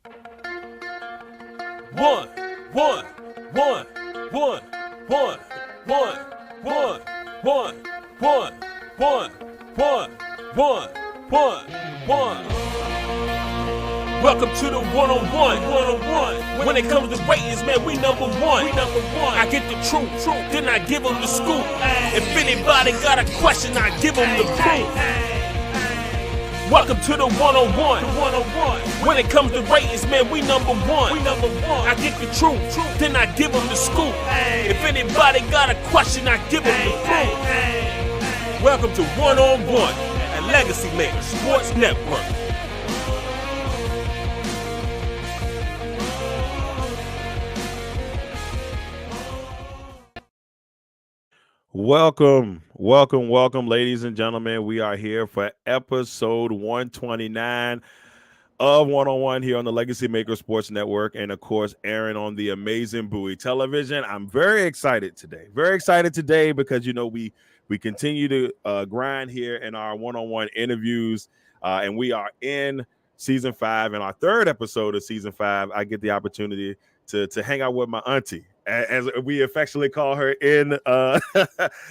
One, one, one, one, one, one, one, one, one, one, one, one, one. Welcome to the one-on-one. When it comes to ratings, man, we number one. I get the truth, then I give them the scoop. If anybody got a question, I give them the proof. Welcome to the one-on-one. When it comes to ratings, man, we number one. I get the truth, then I give them the scoop. If anybody got a question, I give them the proof. Welcome to One-on-One at Legacy Maker Sports Network. Welcome, ladies and gentlemen. We are here for episode 129 of One-on-One here on the Legacy Maker Sports Network, and of course, airing on the amazing Bowie Television. I'm very excited today because we continue to grind here in our one-on-one interviews, and we are in season 5, and our third episode of season 5. I get the opportunity to hang out with my auntie, as we affectionately call her in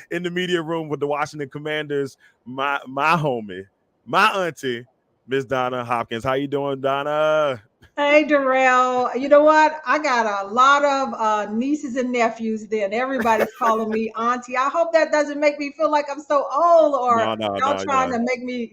in the media room with the Washington Commanders, my homie, my auntie, Miss Donna Hopkins. How you doing, Donna? Hey, Darrell. You know what? I got a lot of nieces and nephews then. Everybody's calling me auntie. I hope that doesn't make me feel like I'm so old or y'all trying to make me,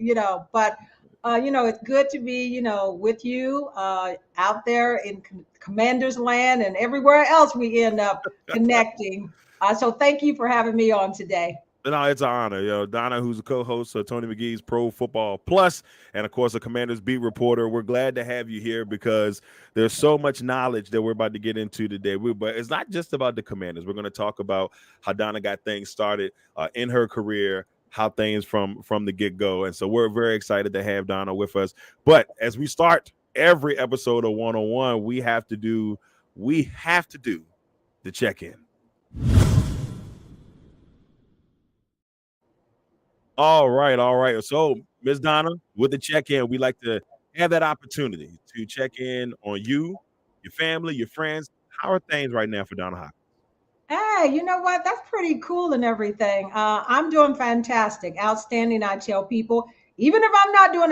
but it's good to be, with you out there in Commander's Land and everywhere else we end up connecting. So thank you for having me on today. No, it's an honor. Donna, who's a co-host of Tony McGee's Pro Football Plus, and of course, a Commanders beat reporter. We're glad to have you here because there's so much knowledge that we're about to get into today. But it's not just about the Commanders. We're going to talk about how Donna got things started in her career, how things from the get-go. And so we're very excited to have Donna with us. But as we start every episode of One-on-One, we have to do the check-in. All right. So, Ms. Donna, with the check-in, we like to have that opportunity to check in on you, your family, your friends. How are things right now for Donna Hopkins? Hey, you know what? That's pretty cool and everything. I'm doing fantastic, outstanding. I tell people, even if I'm not doing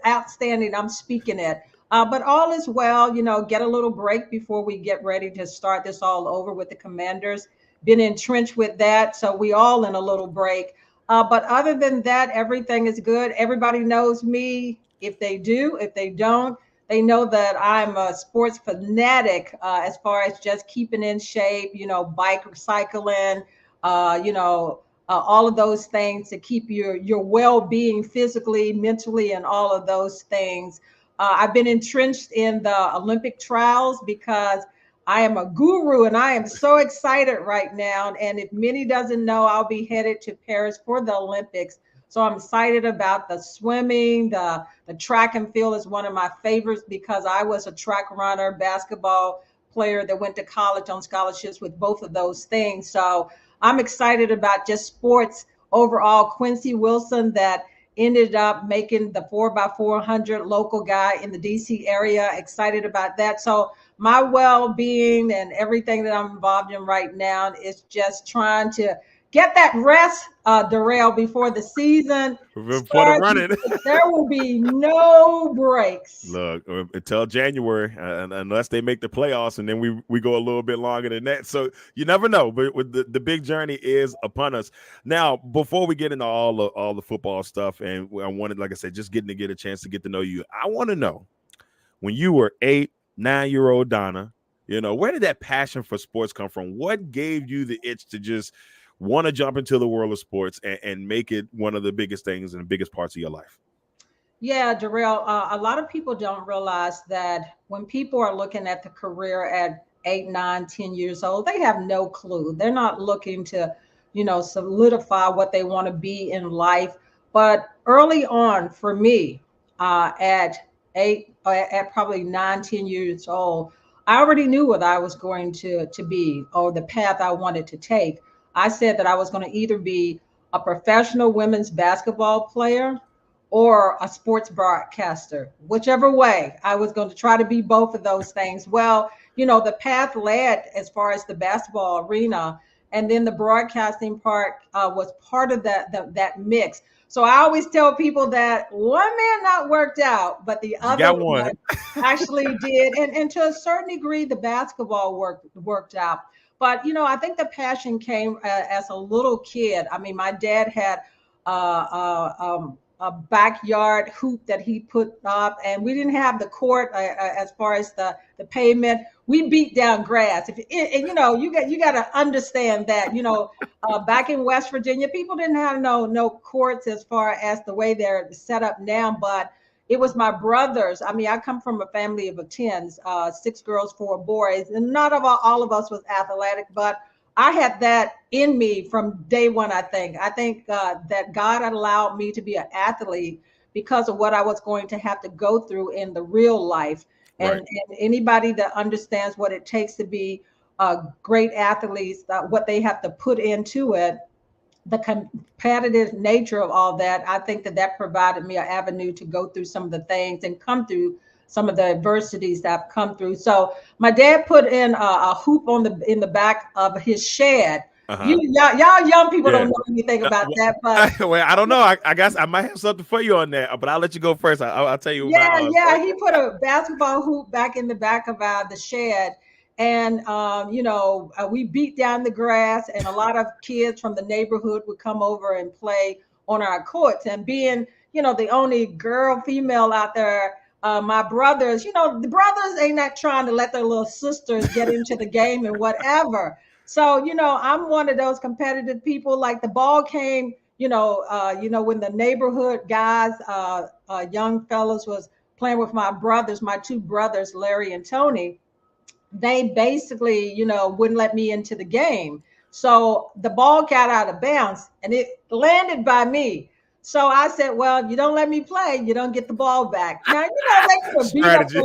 outstanding, I'm speaking it. But all is well. Get a little break before we get ready to start this all over with the Commanders. Been entrenched with that, so we all in a little break. But other than that, everything is good. Everybody knows me. If they do, if they don't, they know that I'm a sports fanatic as far as just keeping in shape, bike cycling, all of those things to keep your well-being physically, mentally, and all of those things. I've been entrenched in the Olympic trials because I am a guru and I am so excited right now. And if Minnie doesn't know, I'll be headed to Paris for the Olympics. So I'm excited about the swimming, the track and field is one of my favorites because I was a track runner, basketball player that went to college on scholarships with both of those things. So I'm excited about just sports overall. Quincy Wilson that ended up making the 4x400 local guy in the DC area. Excited about that. So my well-being and everything that I'm involved in right now is just trying to get that rest, Darrell, before the season starts. There will be no breaks. Look, until January, unless they make the playoffs, and then we go a little bit longer than that. So you never know. But with the big journey is upon us. Now, before we get into all the football stuff, and I wanted, like I said, just getting to get a chance to get to know you. I want to know, when you were 9-year-old Donna, where did that passion for sports come from? What gave you the itch to just want to jump into the world of sports and make it one of the biggest things and the biggest parts of your life? Yeah, Darrell, a lot of people don't realize that when people are looking at the career at 8, 9, 10 years old, they have no clue. They're not looking to, solidify what they want to be in life. But early on for me, at probably 9, 10 years old, I already knew what I was going to be or the path I wanted to take. I said that I was going to either be a professional women's basketball player or a sports broadcaster. Whichever way, I was going to try to be both of those things. Well, the path led as far as the basketball arena, and then the broadcasting part was part of that mix. So I always tell people that one man not worked out, but the You other got one. one actually did, and to a certain degree, the basketball worked out. But I think the passion came as a little kid. I mean, my dad had a backyard hoop that he put up, and we didn't have the court as far as the pavement. We beat down grass. And you got to understand that back in West Virginia, people didn't have no courts as far as the way they're set up now, but it was my brothers. I mean, I come from a family of 10, 6 girls, 4 boys, and not all of us was athletic, but I had that in me from day one. I think that God allowed me to be an athlete because of what I was going to have to go through in the real life. And, Right. and anybody that understands what it takes to be great athletes, what they have to put into it, the competitive nature of all that, I think that provided me an avenue to go through some of the things and come through some of the adversities that I've come through. So my dad put in a hoop in the back of his shed. Uh-huh. Y'all young people Yeah. don't know anything Uh, about well, that, but well, I don't know. I guess I might have something for you on that, but I'll let you go first. I'll tell you about yeah, ours. yeah, he put a basketball hoop back in the back of the shed, and we beat down the grass, and a lot of kids from the neighborhood would come over and play on our courts. And being, the only girl, female out there, my brothers, the brothers ain't not trying to let their little sisters get into the game and whatever. So, I'm one of those competitive people. Like the ball came, when the neighborhood guys, young fellas was playing with my brothers, my 2 brothers, Larry and Tony, they basically, wouldn't let me into the game. So the ball got out of bounds and it landed by me. So I said, well, if you don't let me play, you don't get the ball back. Now, they could have beat up Strategy.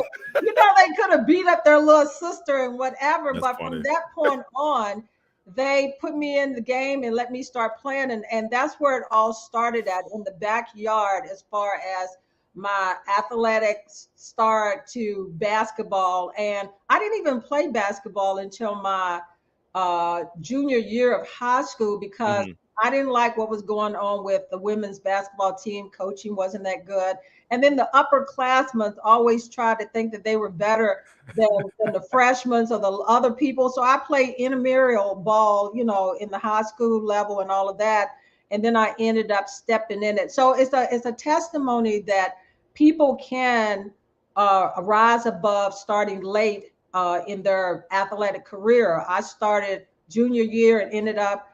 their little sister and whatever. That's But from funny. that point on, they put me in the game and let me start playing. And that's where it all started at, in the backyard, as far as my athletics start to basketball. And I didn't even play basketball until my junior year of high school, because Hmm. I didn't like what was going on with the women's basketball team. Coaching wasn't that good. And then the upperclassmen always tried to think that they were better than the freshmen or the other people. So I played intramural ball, in the high school level and all of that. And then I ended up stepping in it. So it's a testimony that people can rise above starting late in their athletic career. I started junior year and ended up,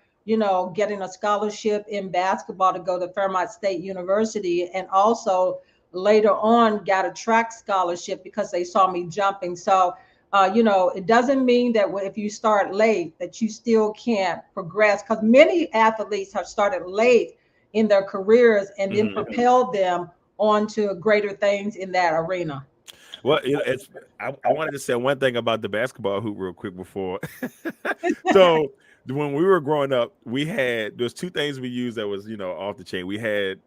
getting a scholarship in basketball to go to Fairmont State University, and also later on got a track scholarship because they saw me jumping. So, it doesn't mean that if you start late that you still can't progress, because many athletes have started late in their careers and then Hmm. propelled them on to greater things in that arena. Well, it's. I wanted to say one thing about the basketball hoop real quick before. So when we were growing up, there's two things we used that was off the chain. We had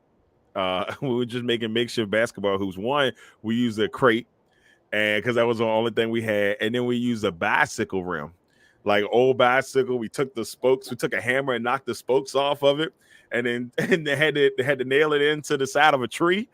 we were just making makeshift basketball hoops. One, we used a crate, and because that was the only thing we had, and then we used a bicycle rim, like old bicycle. We took the spokes, we took a hammer and knocked the spokes off of it, and then and they had to nail it into the side of a tree.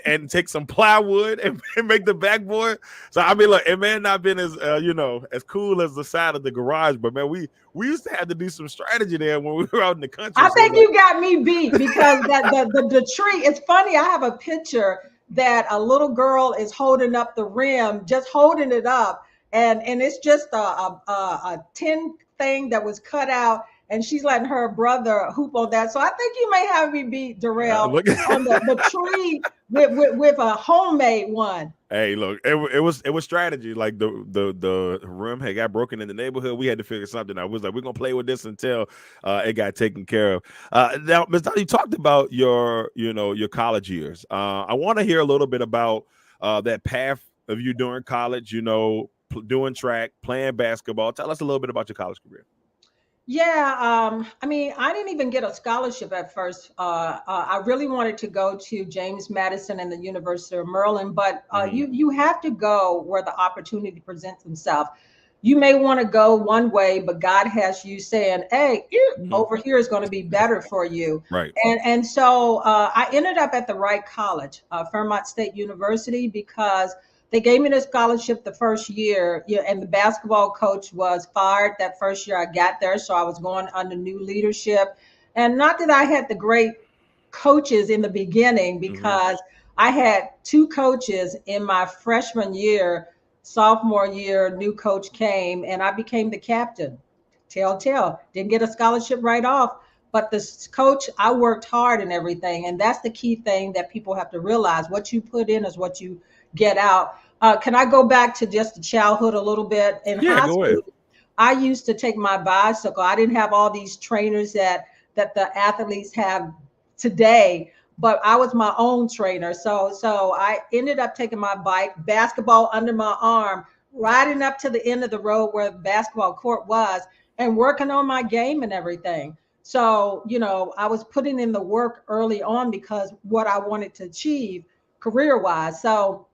And take some plywood and make the backboard. So I mean, look, it may have not been as as cool as the side of the garage, but man, we used to have to do some strategy there when we were out in the country. I So think like, you got me beat, because that the tree. It's funny. I have a picture that a little girl is holding up the rim, just holding it up, and it's just a tin thing that was cut out, and she's letting her brother hoop on that. So I think you may have me beat Darrell look. on the tree with a homemade one. Hey, look, it was strategy. Like the rim had got broken in the neighborhood. We had to figure something out. We was like, we're gonna play with this until it got taken care of. Now, Ms. Donna, you talked about your college years. I want to hear a little bit about that path of you during college. Doing track, playing basketball. Tell us a little bit about your college career. Yeah, I mean, I didn't even get a scholarship at first. I really wanted to go to James Madison and the University of Maryland, but Hmm. you have to go where the opportunity presents itself. You may want to go one way, but God has you saying, "Hey, Hmm. over here is going to be better for you." Right. And so I ended up at the right college, Fairmont State University, because they gave me the scholarship the first year, yeah, and the basketball coach was fired that first year I got there. So I was going under new leadership. And not that I had the great coaches in the beginning, Hmm. because I had two coaches in my freshman year, sophomore year, new coach came and I became the captain. Telltale. Didn't get a scholarship right off. But this coach, I worked hard and everything. And that's the key thing that people have to realize. What you put in is what you get out. Can I go back to just the childhood a little bit? In Yeah, high go ahead. school, I used to take my bicycle. I didn't have all these trainers that the athletes have today, but I was my own trainer. So I ended up taking my bike, basketball under my arm, riding up to the end of the road where the basketball court was, and working on my game and everything. So, I was putting in the work early on because what I wanted to achieve career wise. So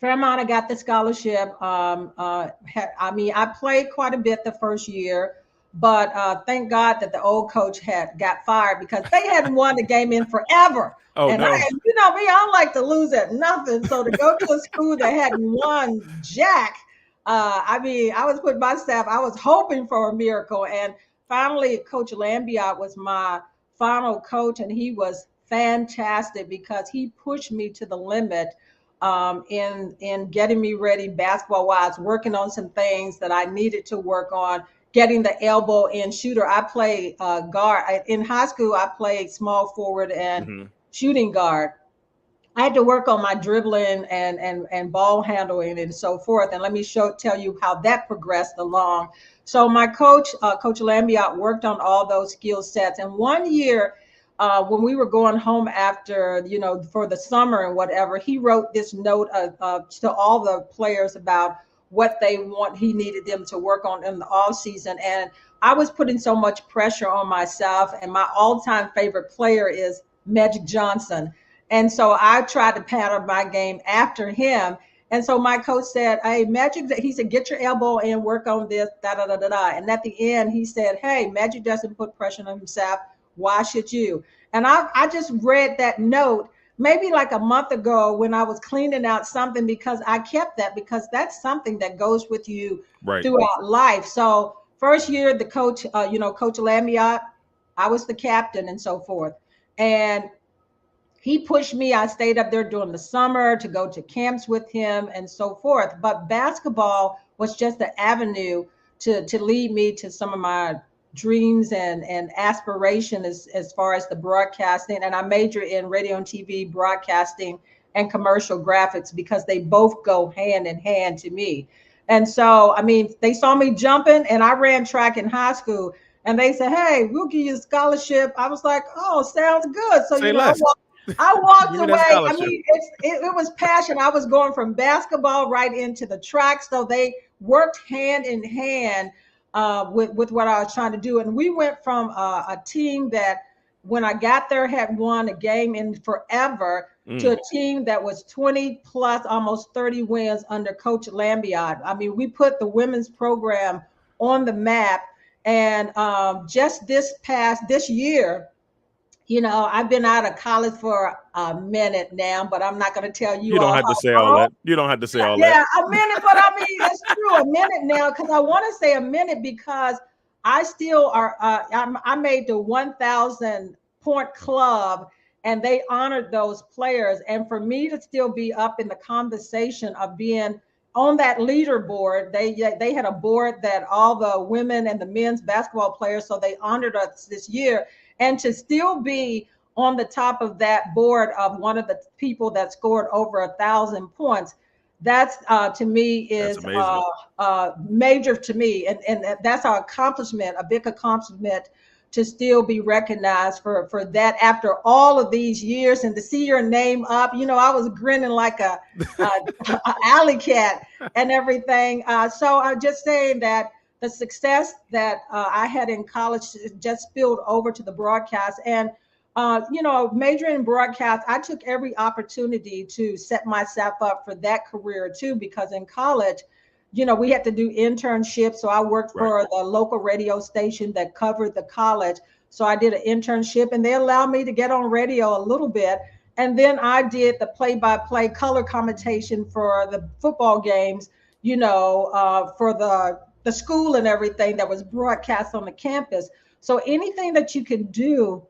Fairmont, I got the scholarship. I mean, I played quite a bit the first year, but thank God that the old coach had got fired because they hadn't won the game in forever. Oh And no. you know me, I don't like to lose at nothing. So to go to a school that hadn't won jack, I mean, I was putting myself, I was hoping for a miracle. And finally, Coach Lambiot was my final coach, and he was fantastic because he pushed me to the limit in getting me ready basketball wise, working on some things that I needed to work on, getting the elbow in shooter. I played guard in high school. I played small forward and Hmm. shooting guard. I had to work on my dribbling and ball handling and so forth. And let me tell you how that progressed along. So my coach, Coach Lambiot, worked on all those skill sets. And one year, when we were going home after, for the summer and whatever, he wrote this note to all the players about what they want. He needed them to work on in the off season. And I was putting so much pressure on myself. And my all-time favorite player is Magic Johnson. And so I tried to pattern my game after him. And so my coach said, "Hey, Magic," he said, "get your elbow in, work on this, da da da da da." And at the end, he said, "Hey, Magic doesn't put pressure on himself. Why should you?" And I just read that note maybe like a month ago when I was cleaning out something, because I kept that, because that's something that goes with you Right. throughout life. So first year, the coach, Coach Lamiot, I was the captain and so forth. And he pushed me. I stayed up there during the summer to go to camps with him and so forth. But basketball was just an avenue to lead me to some of my dreams and aspiration as far as the broadcasting. And I major in radio and TV broadcasting and commercial graphics because they both go hand in hand to me. And so, I mean, they saw me jumping, and I ran track in high school, and they said, "Hey, we'll give you a scholarship." I was like, "Oh, sounds good." So, Say less. I walked Give me that away. I scholarship. mean, it was passion. I was going from basketball right into the track. So they worked hand in hand with what I was trying to do. And we went from a team that, when I got there, had won a game in forever to Mm. a team that was 20 plus, almost 30 wins under Coach Lambiot. I mean, we put the women's program on the map. And just this year, I've been out of college for a minute now, but I'm not going to tell You you don't all have to say how all long. that. You don't have to say all that. Yeah, a minute, but I mean, it's true, a minute now, because I want to say a minute because I still are, I made the 1,000 point club, and they honored those players. And for me to still be up in the conversation of being on that leaderboard, they had a board that all the women and the men's basketball players, so they honored us this year. And to still be on the top of that board of one of the people that scored over 1,000 points, that's to me That's is amazing. major to me, and that's our accomplishment, a big accomplishment, to still be recognized for that after all of these years, and to see your name up. I was grinning like a alley cat and everything. So I'm just saying that the success that I had in college just spilled over to the broadcast. And majoring in broadcast, I took every opportunity to set myself up for that career too, because in college, we had to do internships. So I worked Right. for the local radio station that covered the college. So I did an internship, and they allowed me to get on radio a little bit. And then I did the play-by-play color commentation for the football games, for the school and everything that was broadcast on the campus. So anything that you can do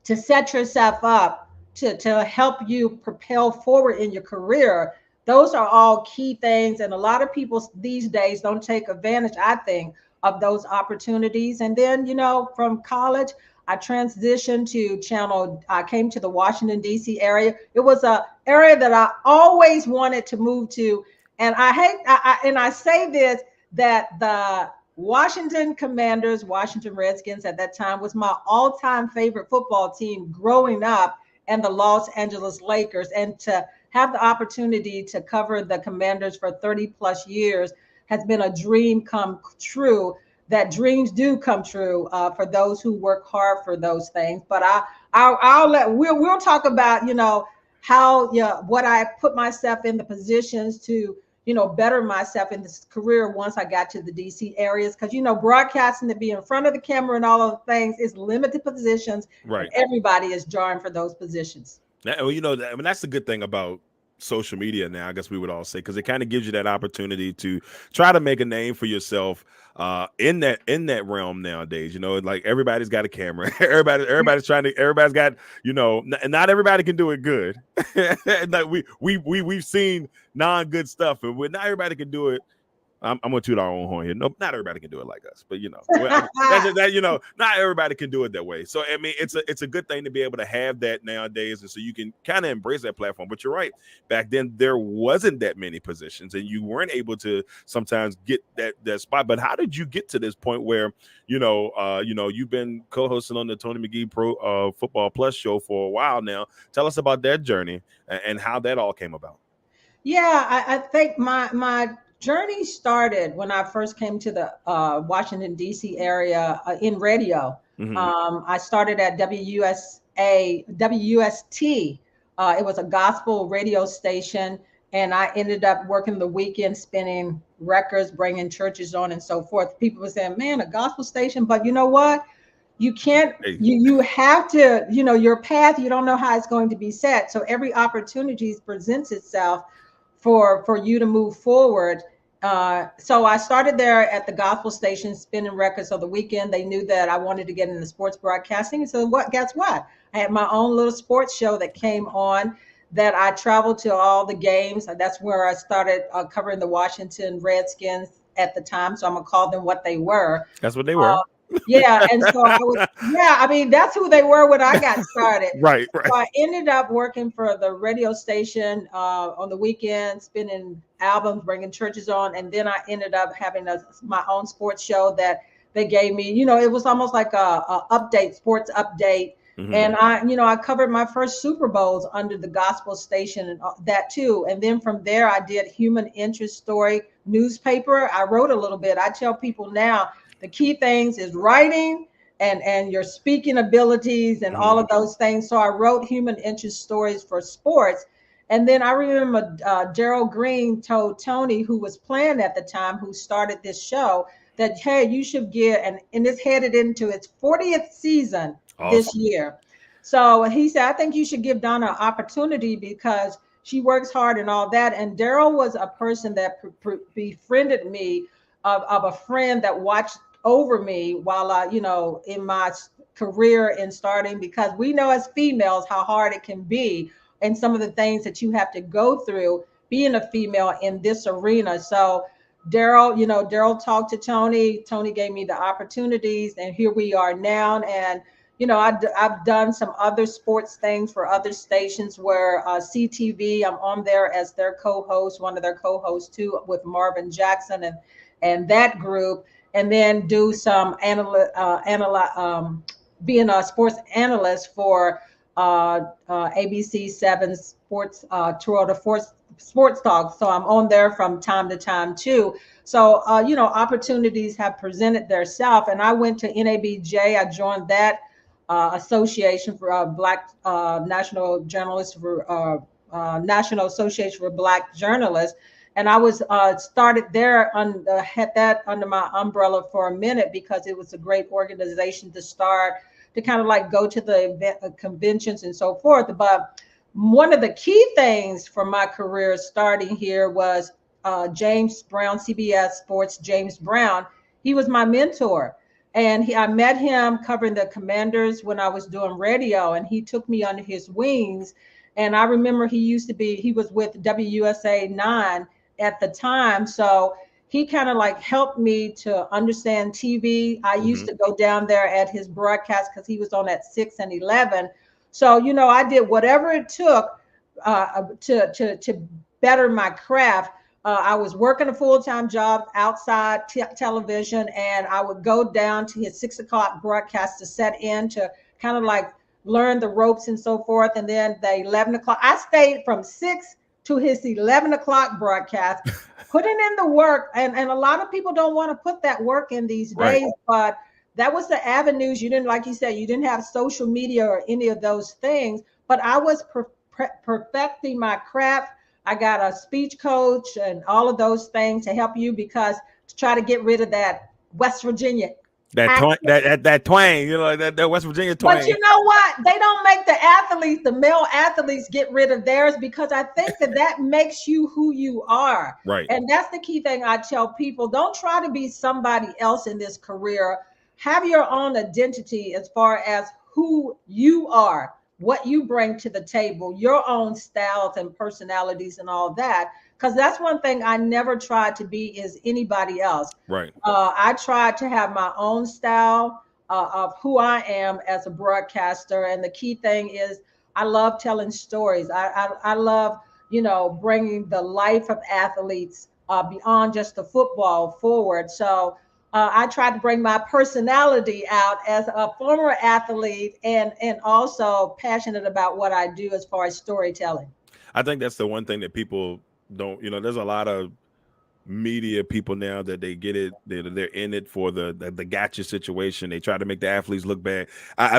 to set yourself up to help you propel forward in your career, those are all key things. And a lot of people these days don't take advantage, I think, of those opportunities. And then, from college, I transitioned to I came to the Washington, D.C. area. It was a area that I always wanted to move to. And I say this, that the Washington Commanders, Washington Redskins at that time was my all-time favorite football team growing up, and the Los Angeles Lakers. And to have the opportunity to cover the Commanders for 30 plus years has been a dream come true. That dreams do come true for those who work hard for those things. But we'll talk about how what I put myself in the positions to better myself in this career once I got to the DC areas. Because, broadcasting, to be in front of the camera and all of the things is limited positions. Right. And everybody is jarring for those positions. Well, that's the good thing about social media now, I guess we would all say, because it kind of gives you that opportunity to try to make a name for yourself in that realm nowadays. Like everybody's got a camera. everybody's got, and not everybody can do it good. Like we've seen non-good stuff, and not everybody can do it. I'm gonna toot our own horn here. No, not everybody can do it like us, but not everybody can do it that way. So I mean, it's a good thing to be able to have that nowadays, and so you can kind of embrace that platform. But you're right, back then there wasn't that many positions, and you weren't able to sometimes get that spot. But how did you get to this point where you've been co-hosting on the Tony McGee Pro Football Plus show for a while now? Tell us about that journey and how that all came about. Yeah, I think my journey started when I first came to the Washington, D.C. area in radio. Mm-hmm. I started at WUST. It was a gospel radio station, and I ended up working the weekend, spinning records, bringing churches on, and so forth. People were saying, "Man, a gospel station," but you know what? You can't. You have to. Your path. You don't know how it's going to be set. So every opportunity presents itself for you to move forward. So I started there at the gospel station, spinning records on the weekend. They knew that I wanted to get into sports broadcasting. So guess what? I had my own little sports show that came on, that I traveled to all the games. That's where I started covering the Washington Redskins at the time. So I'm gonna call them what they were. That's what they were. Yeah, and so I mean, that's who they were when I got started. Right. So I ended up working for the radio station on the weekend, spinning albums, bringing churches on, and then I ended up having my own sports show that they gave me. It was almost like a sports update. Mm-hmm. And I covered my first Super Bowls under the gospel station and that too. And then from there, I did human interest story newspaper. I wrote a little bit. I tell people now, the key things is writing and your speaking abilities and all of those things. So I wrote human interest stories for sports. And then I remember Darrell Green told Tony, who was playing at the time, who started this show, that, hey, you should get, and it's headed into its 40th season this year. So he said, I think you should give Donna an opportunity because she works hard and all that. And Darrell was a person that befriended me of a friend that watched over me while I, in my career and starting, because we know as females how hard it can be and some of the things that you have to go through being a female in this arena. So Darrell talked to Tony. Tony gave me the opportunities, and here we are now. And I've done some other sports things for other stations where CTV, I'm on there as their co-host, one of their co-hosts too, with Marvin Jackson and that group. And then do some being a sports analyst for ABC 7 Sports, Toronto sports talk. So I'm on there from time to time too. So, opportunities have presented themselves. And I went to NABJ. I joined that association for Black National Journalists for National Association for Black Journalists. And I was started there had that under my umbrella for a minute because it was a great organization to start to kind of like go to the event, conventions and so forth. But one of the key things for my career starting here was James Brown, CBS Sports, James Brown. He was my mentor. And I met him covering the Commanders when I was doing radio, and he took me under his wings. And I remember he was with WUSA 9 at the time. So he kind of like helped me to understand TV. I used to go down there at his broadcast because he was on at 6 and 11. So, I did whatever it took to better my craft. I was working a full-time job outside television, and I would go down to his 6 o'clock broadcast to set in to kind of like learn the ropes and so forth. And then the 11 o'clock, I stayed from 6 to his 11 o'clock broadcast, putting in the work. And a lot of people don't want to put that work in these days, but that was the avenues. You didn't, like you said, you didn't have social media or any of those things, but I was perfecting my craft. I got a speech coach and all of those things to help you because to try to get rid of that West Virginia. That twang, that West Virginia twang. But you know what? They don't make the male athletes get rid of theirs because I think that makes you who you are. Right. And that's the key thing I tell people. Don't try to be somebody else in this career. Have your own identity as far as who you are, what you bring to the table, your own styles and personalities and all that. Because that's one thing I never tried to be is anybody else. Right. I tried to have my own style of who I am as a broadcaster. And the key thing is I love telling stories. I love, bringing the life of athletes beyond just the football forward. So I tried to bring my personality out as a former athlete and also passionate about what I do as far as storytelling. I think that's the one thing that people don't, there's a lot of media people now that they get it. They're in it for the gotcha situation. They try to make the athletes look bad.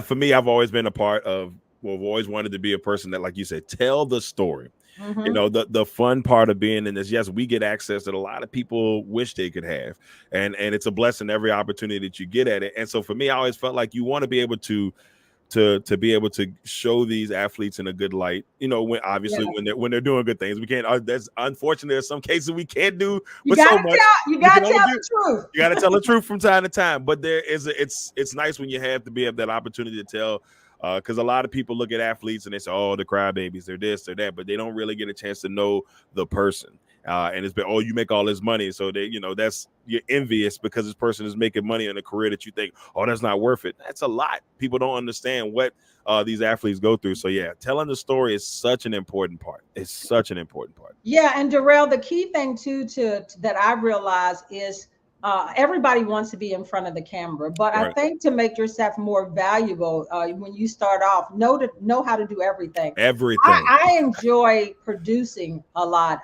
For me, I've always been a part of, I've always wanted to be a person that, like you said, tell the story. Mm-hmm. The fun part of being in this, yes, we get access that a lot of people wish they could have. And it's a blessing every opportunity that you get at it. And so for me, I always felt like you want to be able to be able to show these athletes in a good light, when obviously when they're doing good things. We can't, that's unfortunate. There's some cases we can't do, but so much. You gotta tell the truth. You gotta tell the truth from time to time. But it's nice when you have to be have that opportunity to tell. Because a lot of people look at athletes and they say, "Oh, the crybabies, they're this, they're that," but they don't really get a chance to know the person. And it's been, you make all this money, so they, that's you're envious because this person is making money in a career that you think, oh, that's not worth it. That's a lot. People don't understand what these athletes go through. So yeah, telling the story is such an important part. It's such an important part. Yeah, and Darrell, the key thing too that I realized is. Everybody wants to be in front of the camera, but right. I think to make yourself more valuable when you start off, know how to do everything. I enjoy producing a lot,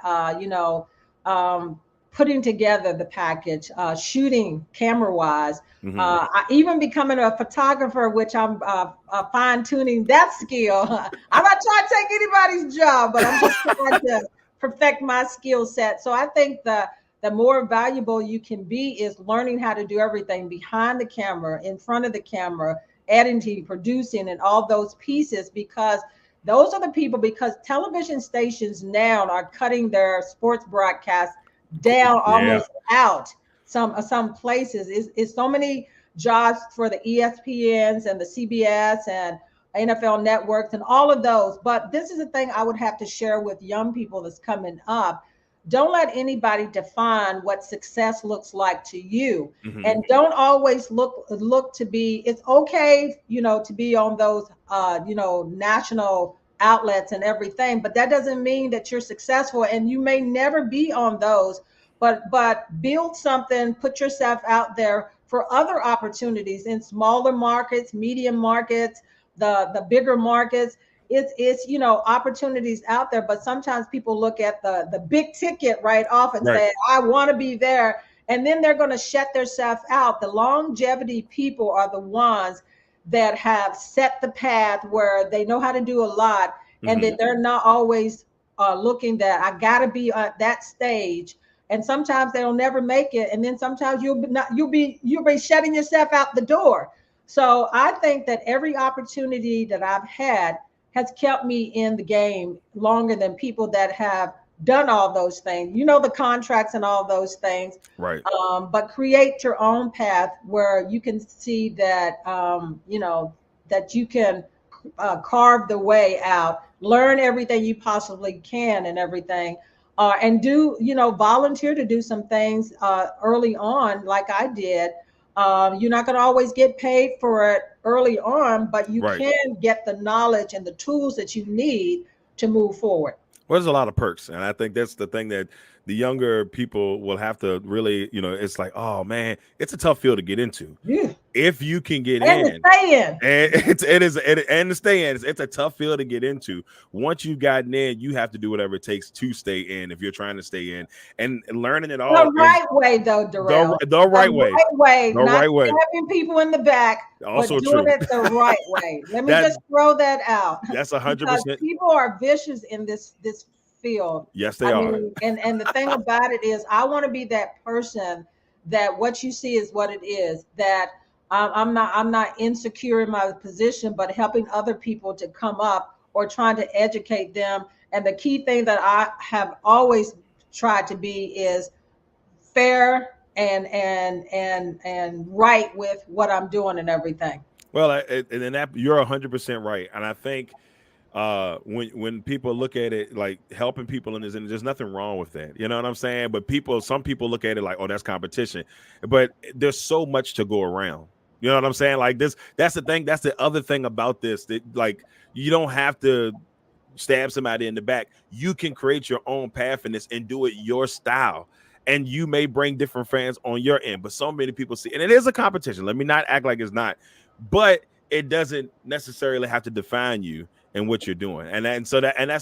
putting together the package, shooting camera wise, even becoming a photographer, which I'm fine tuning that skill. I'm not trying to take anybody's job, but I'm just trying to perfect my skill set. So I think the more valuable you can be is learning how to do everything behind the camera, in front of the camera, editing, producing, and all those pieces, because those are the people, because television stations now are cutting their sports broadcasts down almost out. Some places is so many jobs for the ESPNs and the CBS and NFL networks and all of those. But this is the thing I would have to share with young people that's coming up. Don't let anybody define what success looks like to you. Mm-hmm. And don't always look to be, it's okay, to be on those, national outlets and everything, but that doesn't mean that you're successful, and you may never be on those, but build something, put yourself out there for other opportunities in smaller markets, medium markets, the bigger markets. it's opportunities out there, but sometimes people look at the big ticket right off and Right. say, I want to be there, and then they're going to shut themselves out. The longevity people are the ones that have set the path where they know how to do a lot, and Hmm. that they're not always looking that I got to be at that stage. And sometimes they'll never make it, and then sometimes you'll be shutting yourself out the door. So I think that every opportunity that I've had has kept me in the game longer than people that have done all those things. The contracts and all those things. Right. But create your own path where you can see that that you can carve the way out, learn everything you possibly can, and everything. And do volunteer to do some things early on, like I did. You're not going to always get paid for it early on, but you Right. can get the knowledge and the tools that you need to move forward. Well, there's a lot of perks, and I think that's the thing that the younger people will have to really, it's like, oh man, it's a tough field to get into. Yeah. If you can get And to in, stay in. and and to stay in, it's a tough field to get into. Once you've gotten in, you have to do whatever it takes to stay in if you're trying to stay in, and learning it all The is right way, though, Darrell. the The right way, right way, the not right way. stabbing people in the back, but Also doing true. it the right way. Let me that just throw that out that's 100%. because people are vicious in this field. Yes, they I are. mean, and the thing about it is, I want to be that person that what you see is what it is. That I'm not insecure in my position, but helping other people to come up or trying to educate them. And the key thing that I have always tried to be is fair and right with what I'm doing and everything. Well, and then that you're 100% right, and I think when people look at it like helping people in this, and there's nothing wrong with that, you know what I'm saying? But some people look at it like, oh, that's competition, but there's so much to go around. You know what I'm saying? Like that's the thing. That's the other thing about this. That like you don't have to stab somebody in the back. You can create your own path in this and do it your style. And you may bring different fans on your end, but so many people see, and it is a competition. Let me not act like it's not, but it doesn't necessarily have to define you and what you're doing. And that's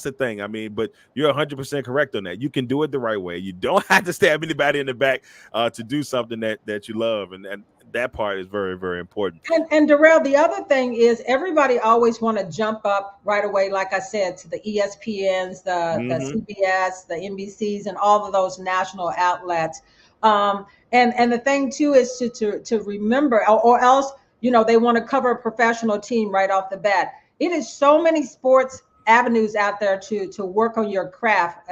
the thing. I mean, but you're 100% correct on that. You can do it the right way. You don't have to stab anybody in the back to do something that you love. And that part is very, very important. And Darrell, the other thing is everybody always want to jump up right away, like I said, to the ESPNs, the Hmm. CBS, the NBCs, and all of those national outlets. And the thing too is to remember, or else they want to cover a professional team right off the bat. It is so many sports avenues out there to work on your craft.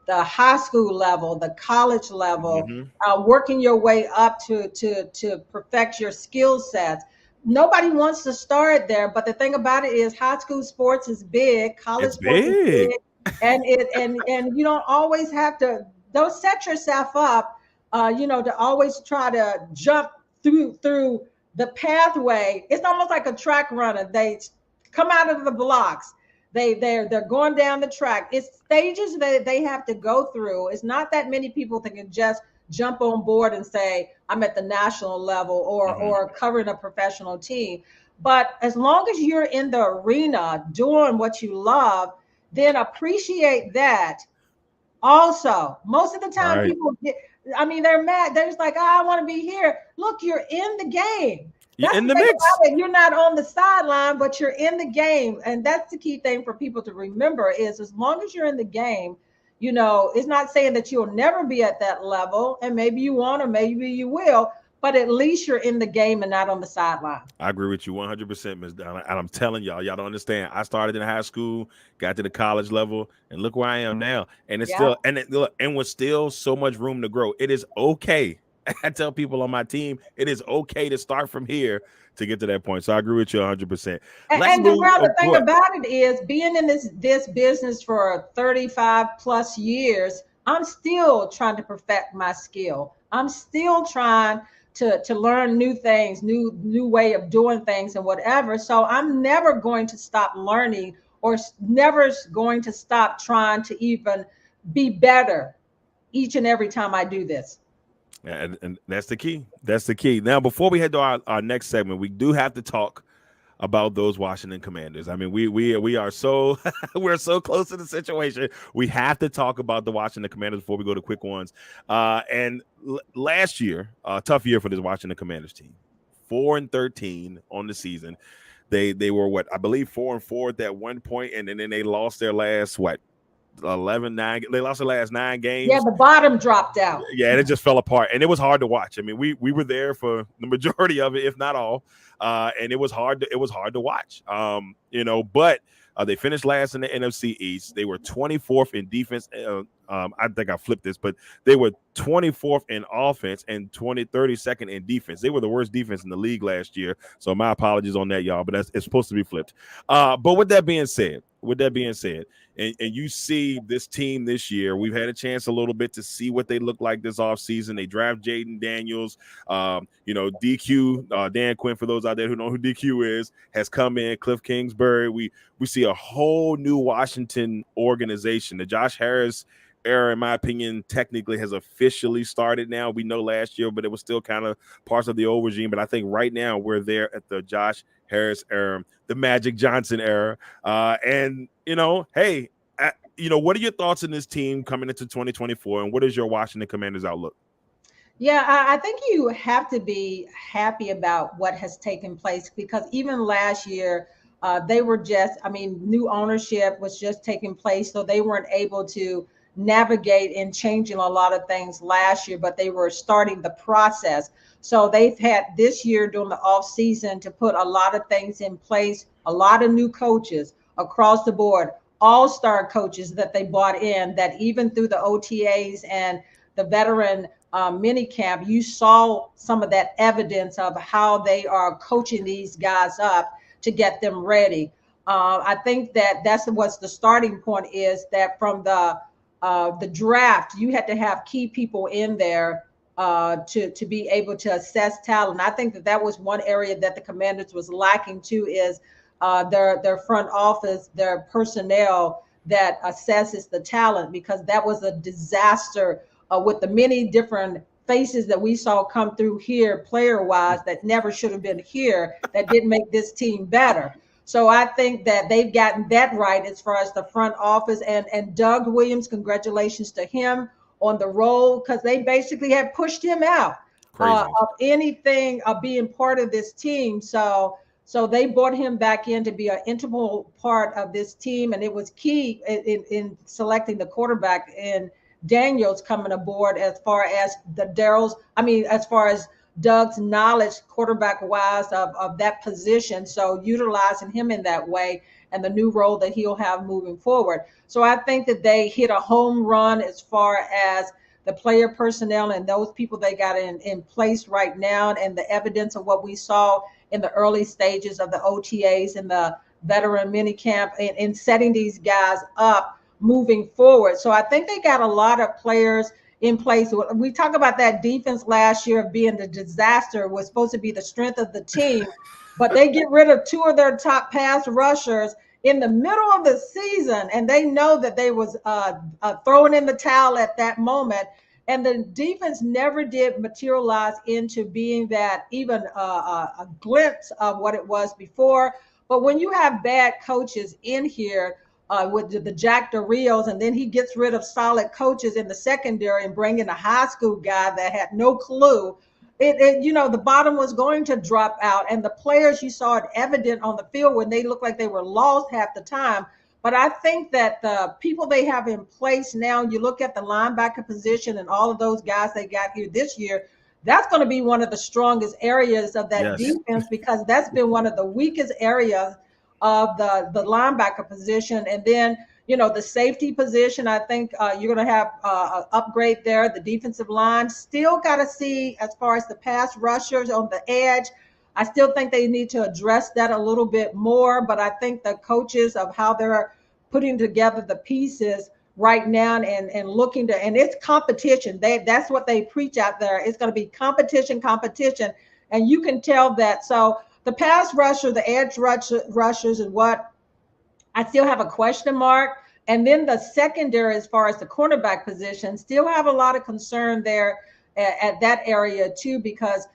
The high school level, the college level, Hmm. working your way up to perfect your skill sets. Nobody wants to start there, but the thing about it is, high school sports is big, college It's sports is big. big, and you don't always have to. Don't set yourself up, to always try to jump through the pathway. It's almost like a track runner. They come out of the blocks. They're going down the track. It's stages that they have to go through. It's not that many people that can just jump on board and say I'm at the national level Hmm. or covering a professional team. But as long as you're in the arena doing what you love, then appreciate that. Also, most of the time Right. people get, I mean, they're mad. They're just like, oh, I want to be here. Look, you're in the game. You're That's in the the thing mix. about it. You're not on the sideline, but you're in the game. And that's the key thing for people to remember is as long as you're in the game, it's not saying that you'll never be at that level. And maybe you won't, or maybe you will, but at least you're in the game and not on the sideline. I agree with you 100%, Ms. Donna. And I'm telling y'all don't understand. I started in high school, got to the college level, and look where I am now. And it's Yeah. still, look, and with still so much room to grow. It is okay. I tell people on my team, it is okay to start from here to get to that point. So I agree with you 100%. Let's And move. Darrell, Oh, the thing go ahead. about it is being in this business for 35 plus years, I'm still trying to perfect my skill. I'm still trying to learn new things, new way of doing things and whatever. So I'm never going to stop learning or never going to stop trying to even be better each and every time I do this. And that's the key. That's the key. Now, before we head to our next segment, we do have to talk about those Washington Commanders. I mean, we are so we're so close to the situation. We have to talk about the Washington Commanders before we go to quick ones. And last year, tough year for this Washington Commanders team. 4-13 on the season. They were what I believe 4-4 at that one point, and then they lost their last what 11-9. They lost their last 9 games. Yeah, the bottom dropped out. Yeah, and it just fell apart, and it was hard to watch. I mean, we were there for the majority of it, if not all, and it was hard to watch. But they finished last in the NFC East. They were 24th in defense. I think I flipped this, but they were 24th in offense and 32nd in defense. They were the worst defense in the league last year. So my apologies on that, y'all. But it's supposed to be flipped. But with that being said, and you see this team this year, we've had a chance a little bit to see what they look like this offseason. They draft Jaden Daniels. DQ, Dan Quinn, for those out there who know who DQ is, has come in. Cliff Kingsbury. We see a whole new Washington organization. The Josh Harris era, in my opinion, technically has officially started now. We know last year, but it was still kind of parts of the old regime. But I think right now we're there at the Josh Harris era, the Magic Johnson era. Hey, what are your thoughts on this team coming into 2024, and what is your Washington Commanders outlook? Yeah, I think you have to be happy about what has taken place, because even last year, they were just, I mean, new ownership was just taking place. So they weren't able to navigate in changing a lot of things last year, but they were starting the process. So they've had this year during the off season to put a lot of things in place, a lot of new coaches across the board, all-star coaches that they brought in, that even through the OTAs and the veteran mini camp, you saw some of that evidence of how they are coaching these guys up to get them ready. I think that that's what's the starting point, is that from the draft, you had to have key people in there to be able to assess talent. I think that was one area that the Commanders was lacking too, is their front office, their personnel that assesses the talent, because that was a disaster with the many different faces that we saw come through here player wise that never should have been here, that didn't make this team better. So I think that they've gotten that right as far as the front office, and Doug Williams, congratulations to him on the role, because they basically had pushed him out of anything of being part of this team. So they brought him back in to be an integral part of this team, and it was key in selecting the quarterback and Daniels coming aboard, as far as as far as Doug's knowledge quarterback wise of that position. So utilizing him in that way, and the new role that he'll have moving forward. So I think that they hit a home run as far as the player personnel and those people they got in place right now, and the evidence of what we saw in the early stages of the OTAs and the veteran minicamp, and setting these guys up moving forward. So I think they got a lot of players in place. We talk about that defense last year of being the disaster, was supposed to be the strength of the team, but they get rid of two of their top pass rushers in the middle of the season, and they know that they was throwing in the towel at that moment. And the defense never did materialize into being that, even a glimpse of what it was before. But when you have bad coaches in here, with the Jack Darrells, and then he gets rid of solid coaches in the secondary and bring in a high school guy that had no clue, the bottom was going to drop out. And the players, you saw it evident on the field when they looked like they were lost half the time. But I think that the people they have in place now, you look at the linebacker position and all of those guys they got here this year, that's going to be one of the strongest areas of that defense, because that's been one of the weakest areas of the linebacker position. And then, the safety position, I think you're going to have an upgrade there. The defensive line, still got to see as far as the pass rushers on the edge. I still think they need to address that a little bit more, but I think the coaches of how they're putting together the pieces right now, and looking to, and it's competition. That's what they preach out there. It's going to be competition, and you can tell that. So the pass rusher, the edge rushers, and what I still have a question mark. And then the secondary, as far as the cornerback position, still have a lot of concern there at that area too, because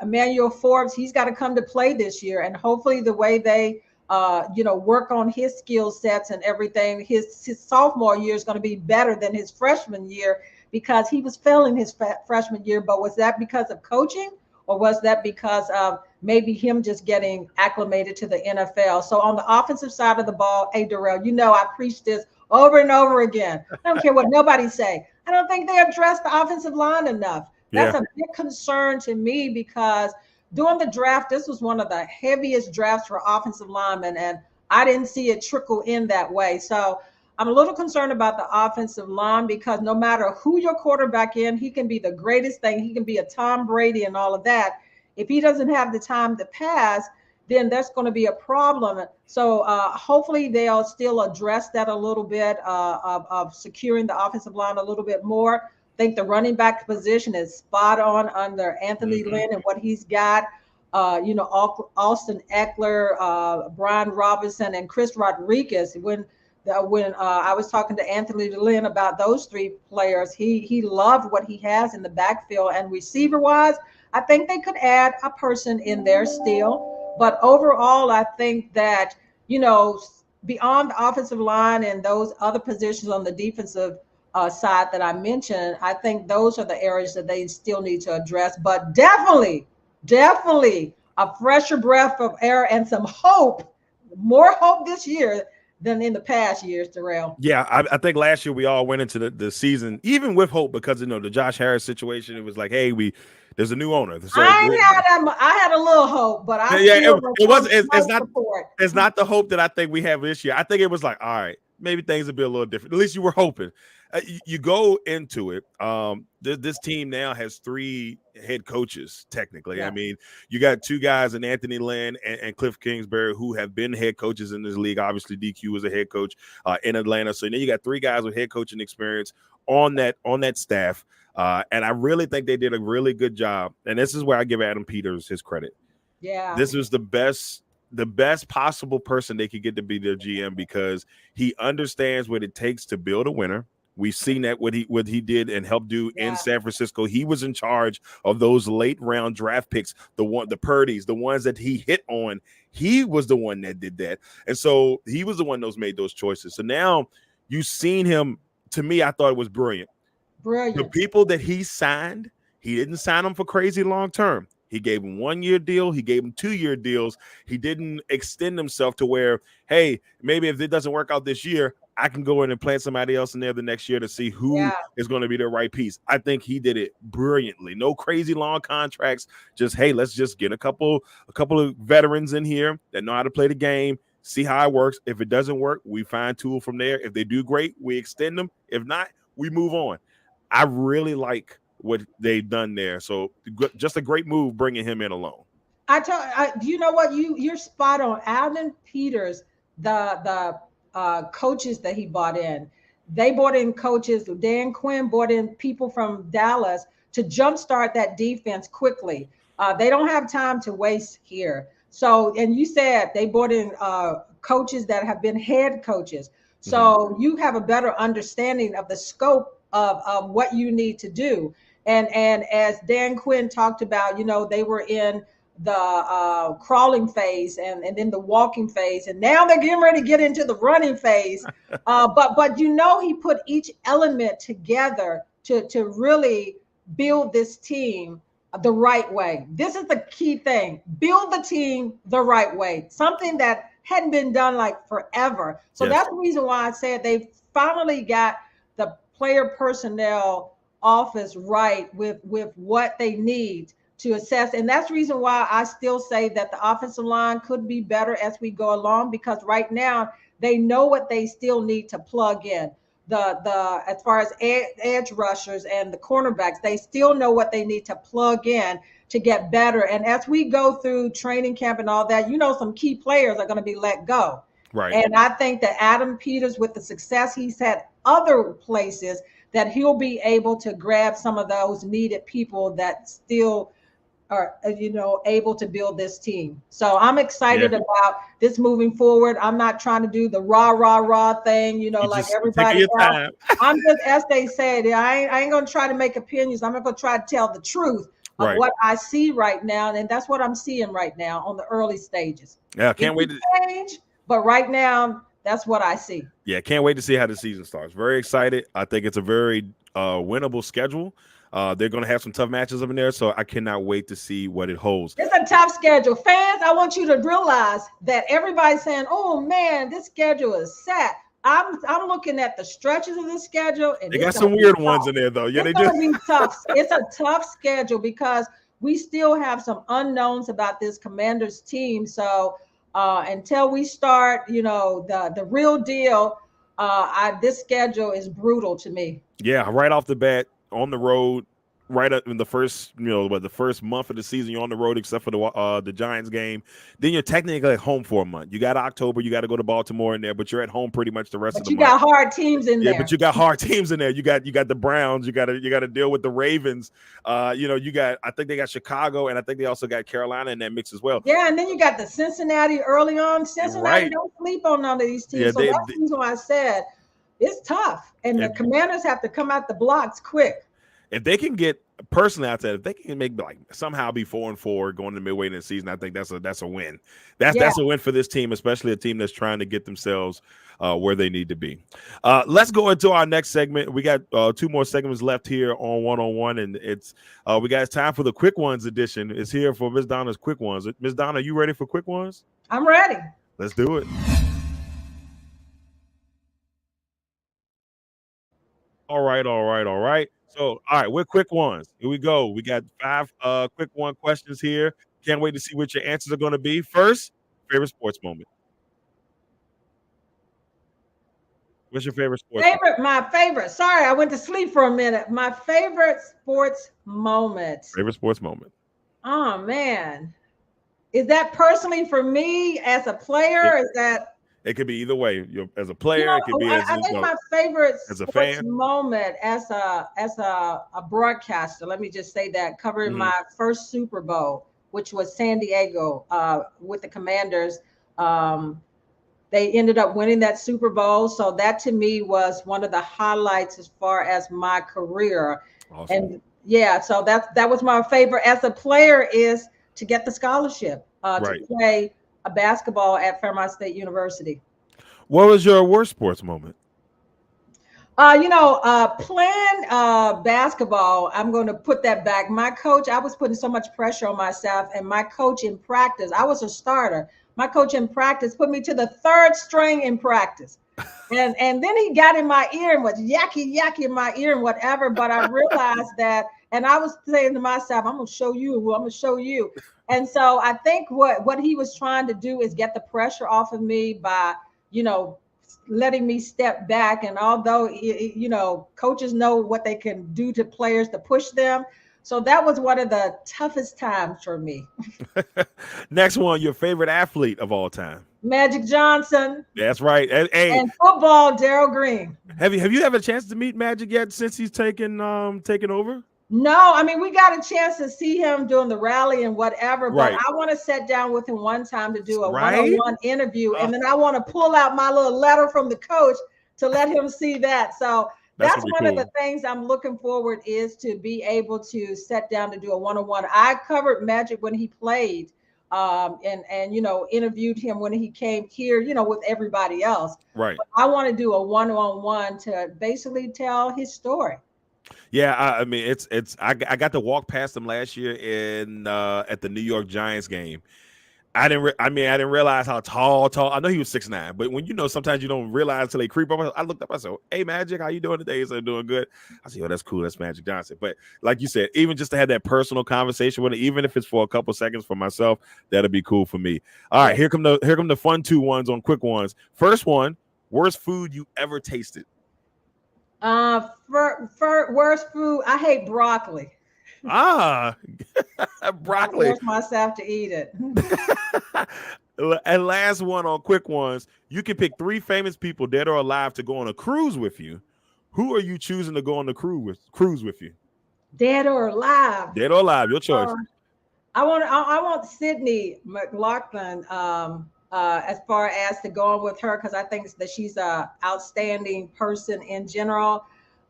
Emmanuel Forbes, he's got to come to play this year, and hopefully the way they work on his skill sets and everything, his sophomore year is going to be better than his freshman year because he was failing his freshman year. But was that because of coaching, or was that because of maybe him just getting acclimated to the NFL? So on the offensive side of the ball, hey, Darrell, I preach this over and over again. I don't care what nobody say. I don't think they address the offensive line enough. That's Yeah. a big concern to me because during the draft, this was one of the heaviest drafts for offensive linemen, and I didn't see it trickle in that way. So I'm a little concerned about the offensive line because no matter who your quarterback in, he can be the greatest thing. He can be a Tom Brady and all of that. If he doesn't have the time to pass, then that's going to be a problem. So hopefully they'll still address that a little bit of securing the offensive line a little bit more. I think the running back position is spot on under Anthony Lynn and what he's got. Austin Eckler, Brian Robinson, and Chris Rodriguez. When I was talking to Anthony Lynn about those three players, he loved what he has in the backfield. And receiver wise, I think they could add a person in there still. But overall, I think that, beyond the offensive line and those other positions on the defensive side that I mentioned, I think those are the areas that they still need to address. But definitely a fresher breath of air and some hope, more hope this year than in the past years, Darrell. Yeah, I think last year we all went into the season even with hope because the Josh Harris situation. It was like, hey, there's a new owner, so I had a little hope, but it's not the hope that I think we have this year. I think it was like, all right, maybe things will be a little different. At least you were hoping. You go into it. This team now has 3 head coaches, technically. Yeah. I mean, you got 2 guys in Anthony Lynn and Cliff Kingsbury who have been head coaches in this league. Obviously, DQ was a head coach in Atlanta. So then you got 3 guys with head coaching experience on that staff. And I really think they did a really good job. And this is where I give Adam Peters his credit. Yeah. This was the best possible person they could get to be their GM because he understands what it takes to build a winner. We've seen that what he did and helped do in San Francisco. He was in charge of those late round draft picks, the Purdy's, the ones that he hit on. He was the one that did that. And so he was the one that made those choices. So now you've seen him. To me, I thought it was brilliant. The people that he signed, he didn't sign them for crazy long term. He gave him 1-year deal. He gave him 2-year deals. He didn't extend himself to where, hey, maybe if it doesn't work out this year, I can go in and plant somebody else in there the next year to see who is going to be the right piece. I think he did it brilliantly. No crazy long contracts. Just, hey, let's just get a couple of veterans in here that know how to play the game, see how it works. If it doesn't work, we find tool from there. If they do great, we extend them. If not, we move on. I really like what they've done there. So just a great move bringing him in alone. You know what? You're spot on. Adam Peters, the coaches that he brought in, they brought in coaches. Dan Quinn brought in people from Dallas to jumpstart that defense quickly. They don't have time to waste here. So, and you said they brought in coaches that have been head coaches. So you have a better understanding of the scope of what you need to do. And as Dan Quinn talked about, they were in the crawling phase and then the walking phase, and now they're getting ready to get into the running phase. But he put each element together to really build this team the right way. This is the key thing: build the team the right way. Something that hadn't been done like forever. So that's the reason why I said they finally got the player personnel office right with what they need to assess. And that's the reason why I still say that the offensive line could be better as we go along, because right now they know what they still need to plug in. The as far as edge rushers and the cornerbacks, they still know what they need to plug in to get better. And as we go through training camp and all that, some key players are going to be let go. Right. And I think that Adam Peters, with the success he's had other places, that he'll be able to grab some of those needed people that still are, able to build this team. So I'm excited about this moving forward. I'm not trying to do the rah thing, like everybody else. I'm just, as they said, I ain't going to try to make opinions. I'm not going to try to tell the truth. of Right. what I see right now, and that's what I'm seeing right now on the early stages. Yeah, It can't wait can to change, but right now, that's what I see. can't wait to see how the season starts. Very excited. I think it's a very winnable schedule. They're going to have some tough matches up in there, so I cannot wait to see what it holds. It's a tough schedule. Fans, I want you to realize that everybody's saying, oh man, this schedule is set. I'm looking at the stretches of the schedule, and They it's got gonna some be weird ones tough. in there, though. Yeah, It's they do. gonna be tough. It's a tough schedule because we still have some unknowns about this Commanders team. So until we start, the real deal, this schedule is brutal to me. Yeah, right off the bat, on the road, right up in the first, the first month of the season, you're on the road, except for the Giants game. Then you're technically at home for a month. You got October, you got to go to Baltimore in there, but you're at home pretty much the rest of But the you month. got hard teams in Yeah, but there. you got hard teams in there. You got the Browns. You got to deal with the Ravens. You got, I think they got Chicago, and I think they also got Carolina in that mix as well. Yeah, and then you got the Cincinnati early on. Cincinnati Right. don't sleep on none of these Yeah, teams. So that's the reason why I said it's tough. And the if, Commanders have to come out the blocks quick. if they can get personally, I said if they can make like somehow be 4-4 going to midway in the season, I think that's a win. That's a win for this team, especially a team that's trying to get themselves where they need to be. Let's go into our next segment. We got 2 more segments left here on one-on-one, and it's we got time for the quick ones edition. It's here for Miss Donna's quick ones. Miss Donna, you ready for quick ones? I'm ready. Let's do it. All right. So, all right, we're quick ones. Here we go. We got 5 quick one questions here. Can't wait to see what your answers are going to be. First, favorite sports moment. What's your favorite sports moment? My favorite. Sorry, I went to sleep for a minute. My favorite sports moment. Favorite sports moment. Oh man. Is that personally for me as a player? Is that It could be either way. As a player, it could be as I think my favorite as a sports fan. moment as a broadcaster. Let me just say that covering my first Super Bowl, which was San Diego with the Commanders. They ended up winning that Super Bowl, so that to me was one of the highlights as far as my career. Awesome. And yeah, so that was my favorite as a player is to get the scholarship to play a basketball at Fairmont State University. What was your worst sports moment? Playing basketball, I'm going to put that back. My coach, I was putting so much pressure on myself, and my coach in practice, I was a starter. My coach in practice put me to the 3rd string in practice. And then he got in my ear and was yucky in my ear and whatever. But I realized that, and I was saying to myself, I'm going to show you. And so I think what he was trying to do is get the pressure off of me by, letting me step back. And although, coaches know what they can do to players to push them. So that was one of the toughest times for me. Next one, your favorite athlete of all time. Magic Johnson. That's right. Hey, and football, Darrell Green. Have you had a chance to meet Magic yet since he's taken over? No, I mean, we got a chance to see him during the rally and whatever, but I want to sit down with him one time to do a one-on-one interview. And then I want to pull out my little letter from the coach to let him see that. So that's one of the things I'm looking forward is to be able to sit down to do a one-on-one. I covered Magic when he played and interviewed him when he came here, with everybody else. Right. But I want to do a one-on-one to basically tell his story. Yeah, I mean, it's. I got to walk past him last year in at the New York Giants game. I didn't realize how tall. I know he was 6'9", but when sometimes you don't realize until they creep up. I looked up. I said, "Hey, Magic, how you doing today?" He said, "Doing good." I said, "Oh, that's cool. That's Magic Johnson." But like you said, even just to have that personal conversation with him, even if it's for a couple seconds for myself, that'll be cool for me. All right, here come the fun 2 ones on quick ones. First one, worst food you ever tasted. For worst food, I hate broccoli. Broccoli. I force myself to eat it. And last one on quick ones, you can pick 3 famous people, dead or alive, to go on a cruise with you. Who are you choosing to go on the cruise with you? Dead or alive? Dead or alive, your choice. I want Sydney McLaughlin. As far as to go on with her, because I think that she's a outstanding person in general.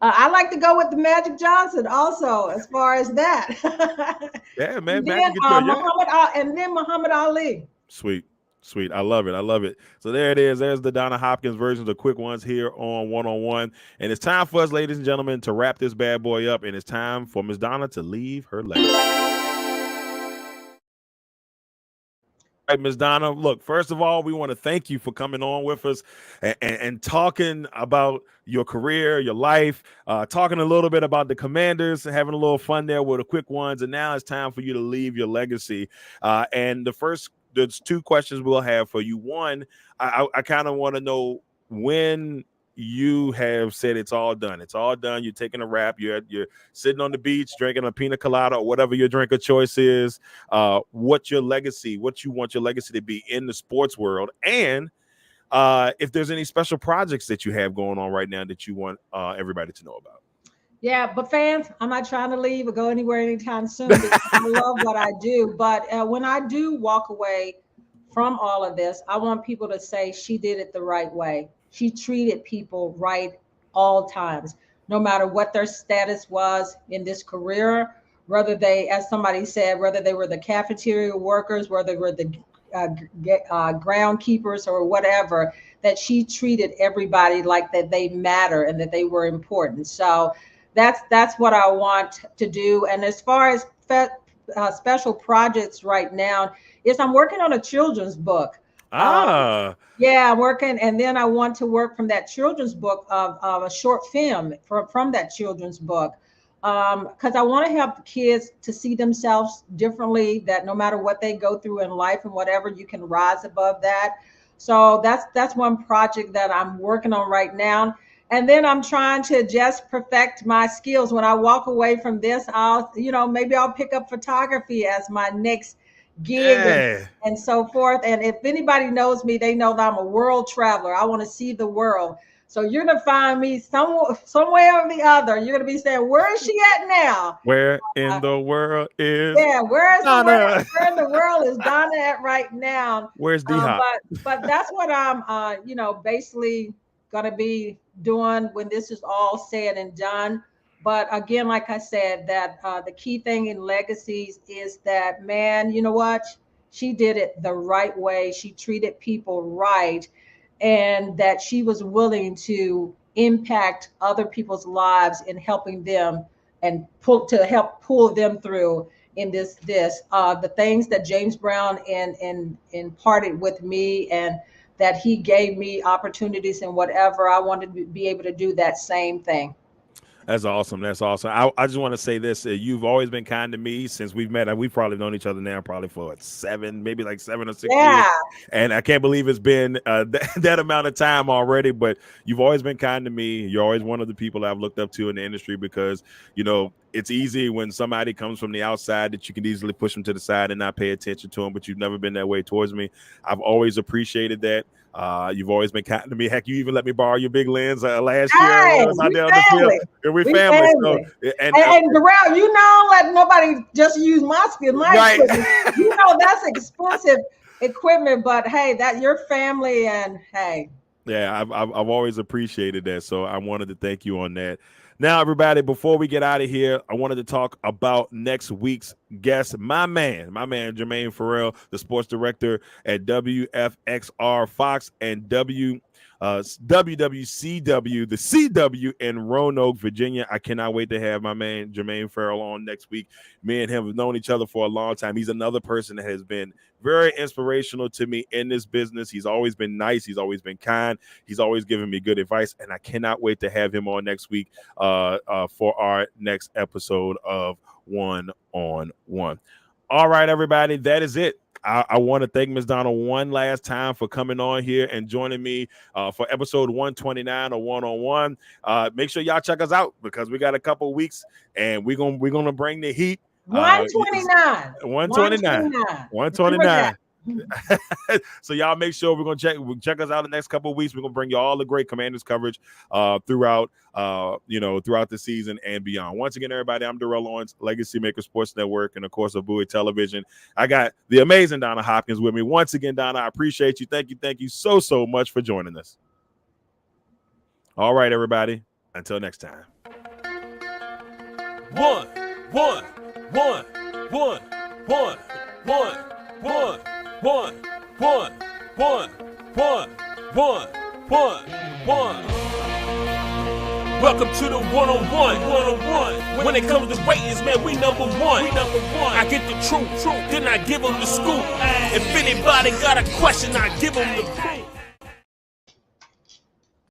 I like to go with the Magic Johnson also, as far as that. Yeah, man, And Magic then get you. Yeah, Muhammad Ali. sweet. Sweet. I love it. I love it. So there it is. There's the Donna Hopkins versions, the quick ones here on One on One. And it's time for us, ladies and gentlemen, to wrap this bad boy up. And it's time for Miss Donna to leave her legacy. Right, Ms. Donna. Look, first of all, we want to thank you for coming on with us and talking about your career, your life, talking a little bit about the Commanders, having a little fun there with the quick ones. And now it's time for you to leave your legacy. And there's two questions we'll have for you. One, I kind of want to know when you have said it's all done. It's all done. You're taking a wrap. You're sitting on the beach drinking a pina colada or whatever your drink of choice is. What your legacy, what you want your legacy to be in the sports world, and if there's any special projects that you have going on right now that you want everybody to know about. Yeah, but fans, I'm not trying to leave or go anywhere anytime soon because I love what I do. But when I do walk away from all of this, I want people to say she did it the right way. She treated people right all times, no matter what their status was in this career, whether they, as somebody said, whether they were the cafeteria workers, whether they were the groundkeepers or whatever, that she treated everybody like that they matter and that they were important. So that's what I want to do. And as far as special projects right now, is I'm working on a children's book. Um, Ah, yeah, I'm working, and then I want to work from that children's book of a short film from that children's book, because I want to help the kids to see themselves differently. That no matter what they go through in life and whatever, you can rise above that. So that's one project that I'm working on right now. And then I'm trying to just perfect my skills. When I walk away from this, maybe I'll pick up photography as my next gig yeah. and so forth. And if anybody knows me, they know that I'm a world traveler. I want to see the world. So you're gonna find me somewhere or the other. You're gonna be saying, "Where is she at now?" Where Uh, in the world is yeah, Donna? where in the world is Donna at right now? Where's D Hop? But that's what I'm basically gonna be doing when this is all said and done. But again, like I said, that the key thing in legacies is that, man, you know what? She did it the right way. She treated people right, and that she was willing to impact other people's lives in helping them and help pull them through in the things that James Brown and imparted with me, and that he gave me opportunities and whatever. I wanted to be able to do that same thing. That's awesome. That's awesome. I just want to say this. You've always been kind to me since we've met. We've probably known each other now probably for what, maybe like 7 or 6 years. Yeah. And I can't believe it's been that amount of time already. But you've always been kind to me. You're always one of the people I've looked up to in the industry because, it's easy when somebody comes from the outside that you can easily push them to the side and not pay attention to them. But you've never been that way towards me. I've always appreciated that. You've always been kind to me. Heck, you even let me borrow your big lens last year when I Hey, was out we there on the field. family. And we We family. So family. and And Darrell, don't let nobody just use my skill, my right. equipment. That's expensive equipment, but hey, that your family, and hey. Yeah, I've always appreciated that. So I wanted to thank you on that. Now, everybody, before we get out of here, I wanted to talk about next week's guest, my man, Jermaine Farrell, the sports director at WFXR Fox and WWCW, the CW in Roanoke, Virginia. I cannot wait to have my man Jermaine Farrell on next week. Me and him have known each other for a long time. He's another person that has been very inspirational to me in this business. He's always been nice. He's always been kind. He's always given me good advice, and I cannot wait to have him on next week for our next episode of One on One. All right, everybody, that is it. I want to thank Ms. Donna one last time for coming on here and joining me for episode 129 of One on One. Make sure y'all check us out because we got a couple of weeks and we're gonna bring the heat. 129. 129. 129. 129. So y'all make sure we're gonna check us out the next couple of weeks. We're gonna bring you all the great Commanders coverage throughout the season and beyond. Once again, everybody, I'm Darrell Owens, Legacy Maker Sports Network, and of course of Bowie Television. I got the amazing Donna Hopkins with me. Once again, Donna, I appreciate you. Thank you so much for joining us. All right, everybody. Until next time. one, one, one, one, one, one, one, one, one, one, one, one, one, one. Welcome to the one-on-one. When it comes to ratings, man, we number one. I get the truth, then I give them the scoop. If anybody got a question, I give them the proof.